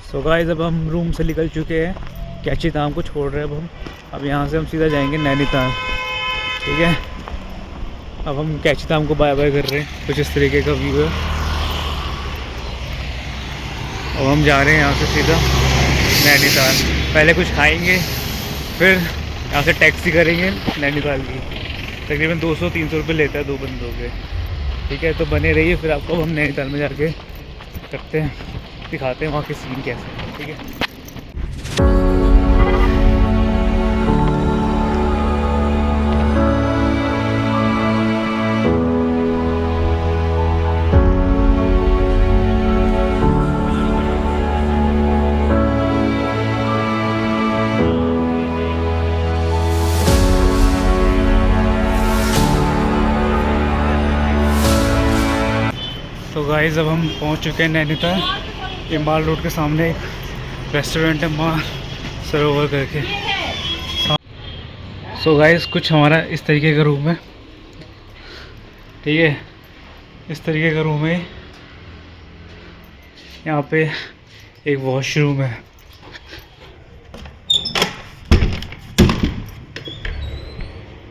So guys अब हम room से निकल चुके हैं, कैची धाम को छोड़ रहे हैं अब यहाँ से हम सीधा जाएंगे नैनीताल। ठीक है, अब हम कैची धाम को बाय बाय कर रहे हैं। कुछ इस तरीके का व्यू है। अब हम जा रहे हैं यहाँ से सीधा नैनीताल। पहले कुछ खाएंगे, फिर यहाँ से टैक्सी करेंगे नैनीताल की। तकरीबन 200-300 रुपये लेता है 2 बंदों के। ठीक है, तो बने रहिए, फिर आपको हम नैनीताल में जाके करते हैं, दिखाते हैं वहाँ के सीन कैसे हैं। ठीक है। तो गाइस अब हम पहुंच चुके हैं नैनीताल। ये माल रोड के सामने एक रेस्टोरेंट है, माँ सरोवर करके। सो गाइस कुछ हमारा इस तरीके का रूम है। ठीक है, इस तरीके का रूम है। यहाँ पे एक वॉशरूम है।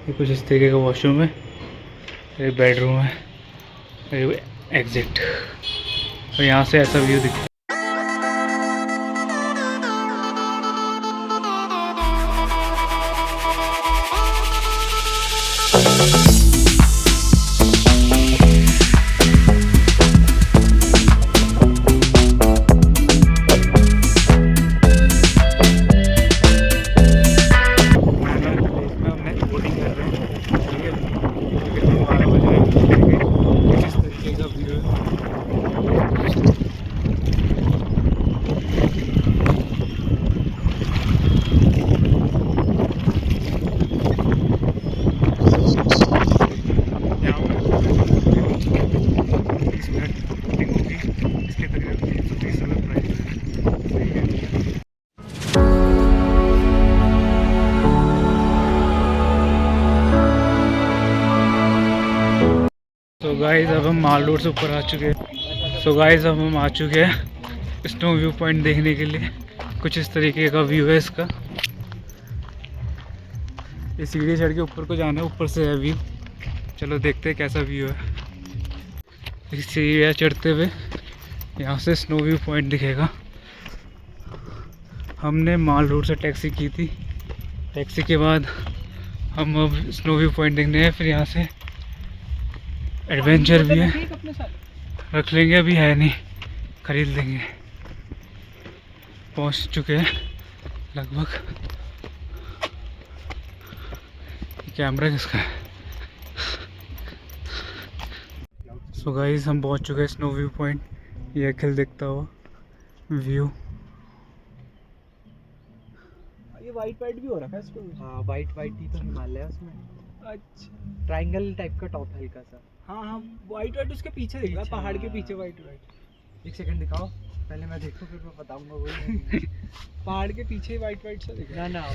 ये कुछ इस तरीके का वॉशरूम है। ये बेडरूम है, ये एग्जिट। तो यहाँ से ऐसा व्यू दिखता है। तो गाइस अब हम माल रोड से ऊपर आ चुके हैं। सो गाइस अब हम आ चुके हैं स्नो व्यू पॉइंट देखने के लिए। कुछ इस तरीके का व्यू है इसका। ये सीढ़ी चढ़ के ऊपर को जाना है, ऊपर से है व्यू। चलो देखते हैं कैसा व्यू है। सीढ़ियाँ चढ़ते हुए यहाँ से स्नो व्यू पॉइंट दिखेगा। हमने माल रोड से टैक्सी की थी। टैक्सी के बाद हम अब स्नो व्यू पॉइंट देखने हैं। फिर यहाँ से एडवेंचर भी है, रख लेंगे, अभी है नहीं, खरीद लेंगे। पहुंच चुके हैं लगभग। कैमरा किसका है? सो गाइस हम पहुंच चुके हैं स्नो व्यू पॉइंट। ये अखिल देखता हुआ व्यू। ये वाइट वाइट भी हो रखा है इसको। हाँ वाइट वाइट ही तो हिमालय है उसमें। अच्छा, ट्रायंगल टाइप का टॉप हल्का सा। हाँ हाँ, वाइट वाइट उसके पीछे दिख रहा है, पहाड़ के पीछे वाइट वाइट। एक सेकंड दिखाओ, पहले मैं देखूं फिर मैं बताऊंगा। वही पहाड़ के पीछे वाइट वाइट सा दिख रहा ना ना,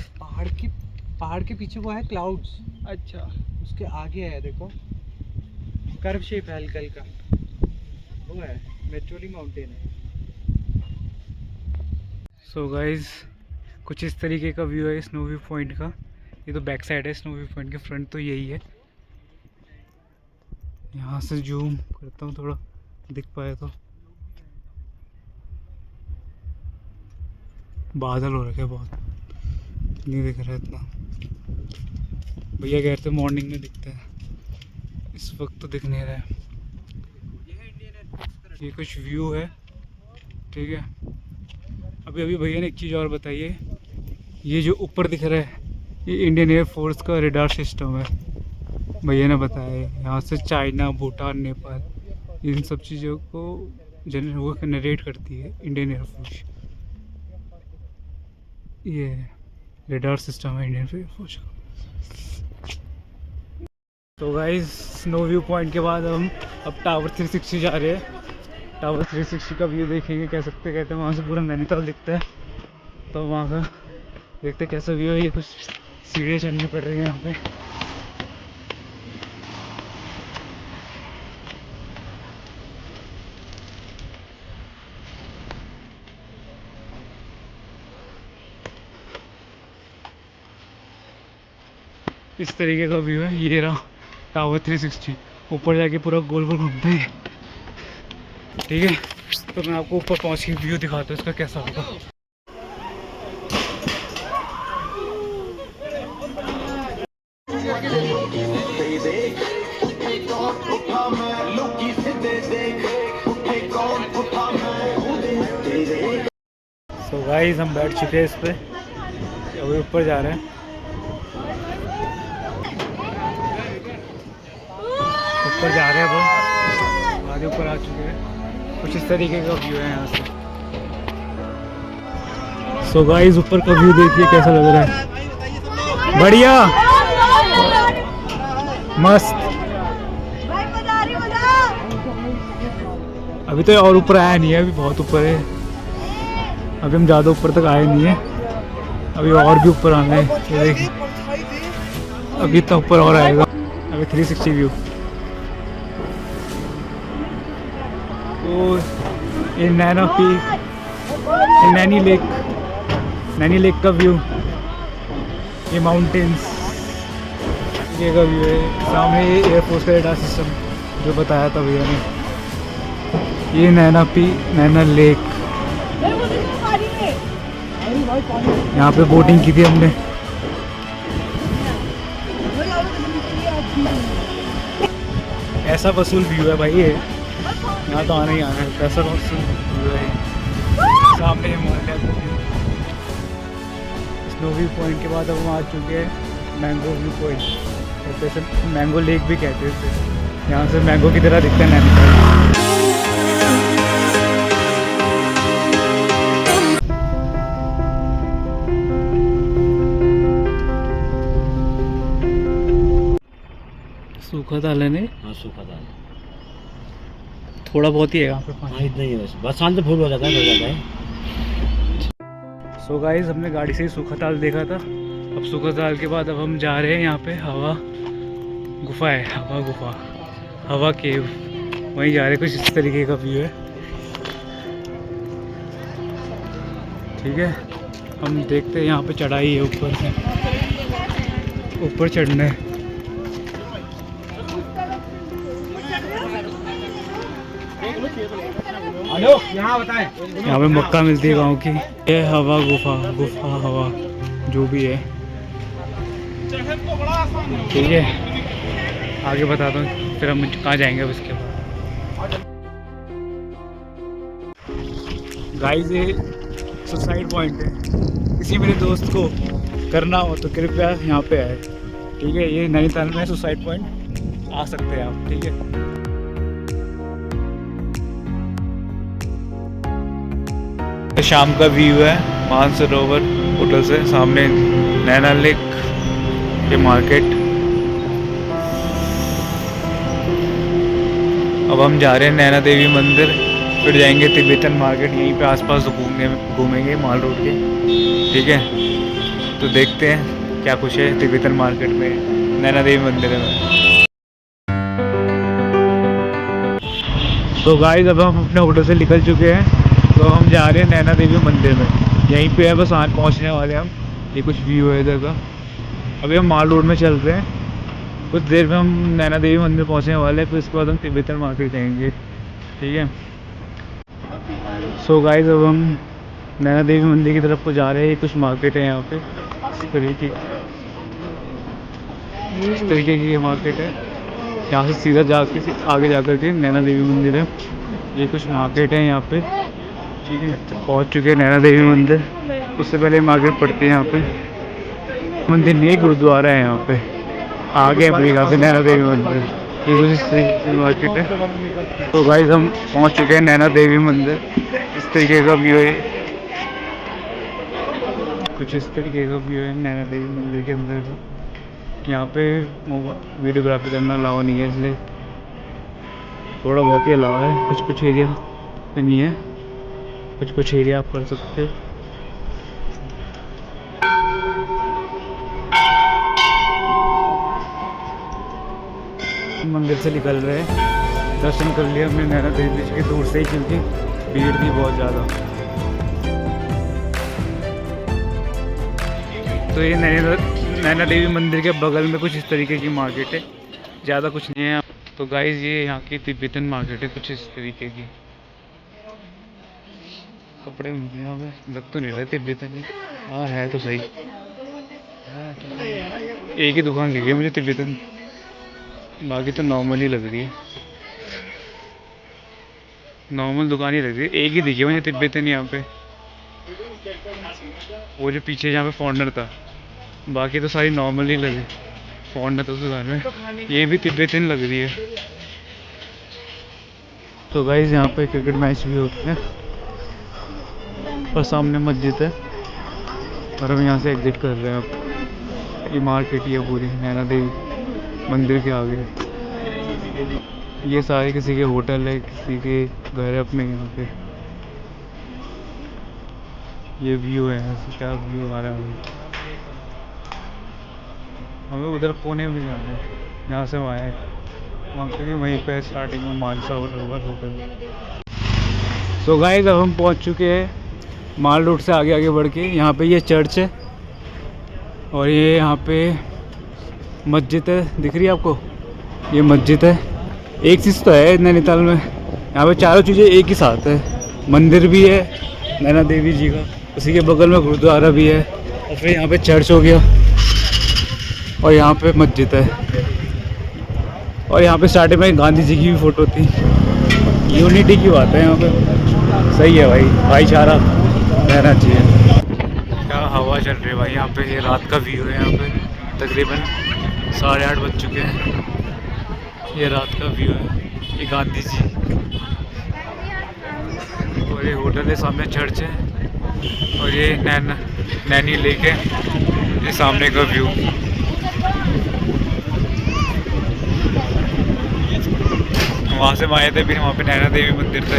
पहाड़ के पीछे वो है क्लाउड्स। है। अच्छा, उसके आगे है देखो, कर्व शेप है हल्का हल्का, वो है मेट्रोली माउंटेन है। सो गाइस कुछ इस तरीके का व्यू है स्नो व्यू पॉइंट का। ये तो बैक साइड है स्नो व्यू पॉइंट के, फ्रंट तो यही है। यहाँ से जूम करता हूँ थोड़ा दिख पाए तो। बादल हो रखे बहुत, नहीं दिख रहा इतना। भैया कह रहे थे मॉर्निंग में दिखते हैं, इस वक्त तो दिख नहीं रहा है। ये कुछ व्यू है। ठीक है, अभी भैया ने एक चीज़ और बताइए। ये जो ऊपर दिख रहा है ये इंडियन एयरफोर्स का रेडार सिस्टम है, भैया ने बताया। यहाँ से चाइना, भूटान, नेपाल, इन सब चीज़ों को वो जनरेट करती है इंडियन एयरफोर्स। ये रेडार सिस्टम है इंडियन एयरफोर्स का। तो गाइस स्नो व्यू पॉइंट के बाद हम अब टावर 360 जा रहे हैं। टावर 360 का व्यू देखेंगे, कह सकते कहते हैं वहाँ से पूरा नैनीताल दिखता है। तो वहाँ का देखते कैसा व्यू है। ये कुछ सीढ़ियाँ चढ़नी पड़ रही है यहाँ पे। इस तरीके का व्यू है। ये रहा टावर 360, ऊपर जाके पूरा गोल गोल घूमते हैं। ठीक है, तो मैं आपको ऊपर पहुंच के व्यू दिखाता हूँ इसका कैसा होगा। तो गाइस हम बैठ चुके हैं इस पे, अभी ऊपर जा रहे हैं। ऊपर जा रहे हैं, अब आधे ऊपर आ चुके हैं। कुछ इस तरीके का व्यू है यहाँ से। सो गाइस ऊपर का व्यू देखिए कैसा लग रहा है, बढ़िया मस्त। अभी तो और ऊपर आया नहीं है, अभी बहुत ऊपर है। अभी हम ज़्यादा ऊपर तक आए नहीं है, अभी और भी ऊपर आना है। ये देखिए अभी इतना ऊपर और आएगा। अभी 360 व्यू। तो ये नैना पीक, नैनी लेक का व्यू, ये माउंटेन्स ये का व्यू है। सामने ये एयरफोर्स का रेडार सिस्टम जो बताया था भैया ने। ये नैना लेक, यहाँ पे बोटिंग की थी हमने। ऐसा वसूल व्यू है भाई ये, यहाँ तो आना ही आना है। ऐसा वसूल व्यू है। सामने हिमालय स्नो व्यू पॉइंट के बाद अब हम आ चुके हैं मैंगो व्यू पॉइंट, जैसे मैंगो लेक भी कहते हैं इसे। यहाँ से मैंगो की तरह दिखता है नैनीताल। सूखा ताल है नहीं? हाँ सूखा था, थोड़ा बहुत ही है यहाँ पे पानी। हाँ इतना ही है बस, बरसात में फुल हो जाता है, भर जाता है। सो गाइस हमने गाड़ी से ही सूखा ताल देखा था। अब सूखा ताल के बाद अब हम जा रहे हैं यहाँ पे हवा गुफा है, हवा केव, वहीं जा रहे हैं। कुछ इस तरीके का व्यू है। ठीक है, हम देखते हैं। यहाँ पे चढ़ाई है, ऊपर से ऊपर चढ़ना है। हेलो यहाँ बताएं, यहाँ पे मक्का मिलती है गाँव की। ये हवा गुफा हवा जो भी है। ठीक है, आगे बताता हूँ फिर हम कहाँ जाएंगे अब इसके बाद। गाइस ये सुसाइड पॉइंट है, किसी मेरे दोस्त को करना हो तो कृपया यहाँ पे आए। ठीक है, ये नैनीताल में सुसाइड पॉइंट, आ सकते हैं आप। ठीक है, शाम का व्यू है मानसरोवर होटल से। सामने नैना लेक के मार्केट। अब हम जा रहे हैं नैना देवी मंदिर, फिर जाएंगे तिब्बतन मार्केट। यहीं पे आसपास घूमेंगे माल रोड के। ठीक है, तो देखते हैं क्या कुछ है तिब्बतन मार्केट में, नैना देवी मंदिर में। तो गाइस अब हम अपने होटल से निकल चुके हैं, तो हम जा रहे हैं नैना देवी मंदिर में। यहीं पे है, बस आज पहुंचने वाले हम। ये कुछ व्यू है इधर का। अभी हम माल रोड में चल रहे हैं, कुछ देर में हम नैना देवी मंदिर पहुंचने वाले हैं। फिर उसके बाद हम तिब्बतन मार्केट जाएंगे। ठीक है, सो गाइस अब हम नैना देवी मंदिर की तरफ को जा रहे हैं। कुछ मार्केट है यहाँ पे इस तरीके की मार्केट है। यहाँ से सीधा जाके आगे जाकर के नैना देवी मंदिर है। ये कुछ मार्केट है यहाँ पे। ठीक है, पहुँच चुके हैं नैना देवी मंदिर। उससे पहले मार्केट पड़ती है यहाँ पे। मंदिर नहीं, गुरुद्वारा है यहाँ पे। आगे अपने से नैना देवी मंदिर। ये कुछ इस तरीके की मार्केट है। तो गाइस हम पहुँच चुके हैं नैना देवी मंदिर। इस तरीके का व्यू है, कुछ इस तरीके का व्यू है नैना देवी मंदिर के अंदर का। यहाँ पे वीडियोग्राफी करना अलाउ नहीं है, इसलिए थोड़ा बहुत ही अलाउ है। कुछ एरिया पे नहीं है, कुछ एरिया आप कर सकते हैं। मंदिर से निकल रहे हैं, दर्शन कर लिया हमने नैना देवी के दूर से ही, क्योंकि भीड़ थी बहुत ज़्यादा। तो ये नैना देवी मंदिर के बगल में कुछ इस तरीके की मार्केट है, ज़्यादा कुछ नहीं है। तो गाइस ये यहाँ की तिब्बतन मार्केट है कुछ इस तरीके की। कपड़े मिलते हैं यहाँ पे, लग तो नहीं रहे तिब्बतन ही। हाँ है तो सही, एक ही दुकान लगी है मुझे तिब्बतन, बाकी तो नॉर्मल ही लग रही है, नॉर्मल दुकान ही लग रही है। एक ही दिखी है मुझे तिब्बतन यहाँ पे, वो जो पीछे जहाँ पे फॉर्नर था, बाकी तो सारी नॉर्मल ही लगी। फॉर्नर तो उस दुकान में, ये भी तिब्बतन लग रही है। तो गाइस यहाँ पे क्रिकेट मैच भी होते हैं और सामने मस्जिद है और हम यहाँ से एग्जिट कर रहे हैं अब। ये मार्केट ही है पूरी नैना देवी मंदिर के आगे। ये सारे किसी के होटल है, किसी के घर है अपने यहाँ पे। ये व्यू है, ऐसे क्या व्यू आ रहा है। हमें उधर कोने में जाना है, जहाँ से वहाँ है, वहाँ पे भी वहीं पे स्टार्टिंग में मानसरोवर होटल। सो गाइस अब हम पहुँच चुके हैं माल रोड से आगे आगे बढ़ के। यहाँ पे ये चर्च है और ये यहाँ पे मस्जिद है, दिख रही है आपको, ये मस्जिद है। एक चीज़ तो है नैनीताल में, यहाँ पे चारों चीज़ें एक ही साथ है। मंदिर भी है नैना देवी जी का, उसी के बगल में गुरुद्वारा भी है, और फिर यहाँ पे चर्च हो गया और यहाँ पे मस्जिद है। और यहाँ पे स्टार्टिंग में गांधी जी की भी फ़ोटो थी। यूनिटी की बात है यहाँ पे, सही है भाई, भाईचारा रहना चाहिए। क्या हवा चल रही है भाई यहाँ पे, ये रात का व्यू है। यहाँ पे तकरीबन 8:30 बज चुके हैं, ये रात का व्यू है। ये गांधी जी और ये होटल है, सामने चर्च है और ये नैनी लेक है, ये सामने का व्यू। वहाँ से आए थे, फिर वहाँ पे नैना देवी मंदिर था।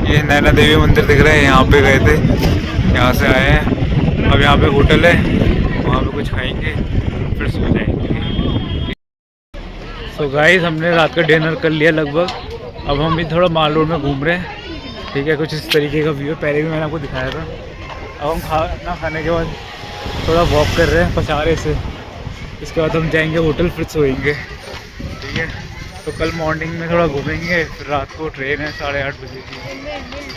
ये नैना देवी मंदिर दिख रहा है, यहाँ पे गए थे, यहाँ से आए हैं। अब यहाँ पे होटल है, वहाँ पे कुछ खाएंगे फिर सो जाएंगे। सो गाइस हमने रात का डिनर कर लिया लगभग, अब हम भी थोड़ा माल रोड में घूम रहे हैं। ठीक है, कुछ इस तरीके का व्यू है, पहले भी मैंने आपको दिखाया था। अब हम खाना खाने के बाद थोड़ा वॉक कर रहे हैं पछारे से, इसके बाद हम जाएंगे होटल, फिर सोएंगे। ठीक है, तो कल मॉर्निंग में थोड़ा घूमेंगे, फिर रात को ट्रेन है 8:30 बजे की।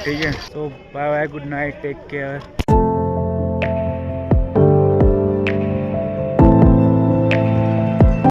ठीक है, तो bye bye, good night, take care.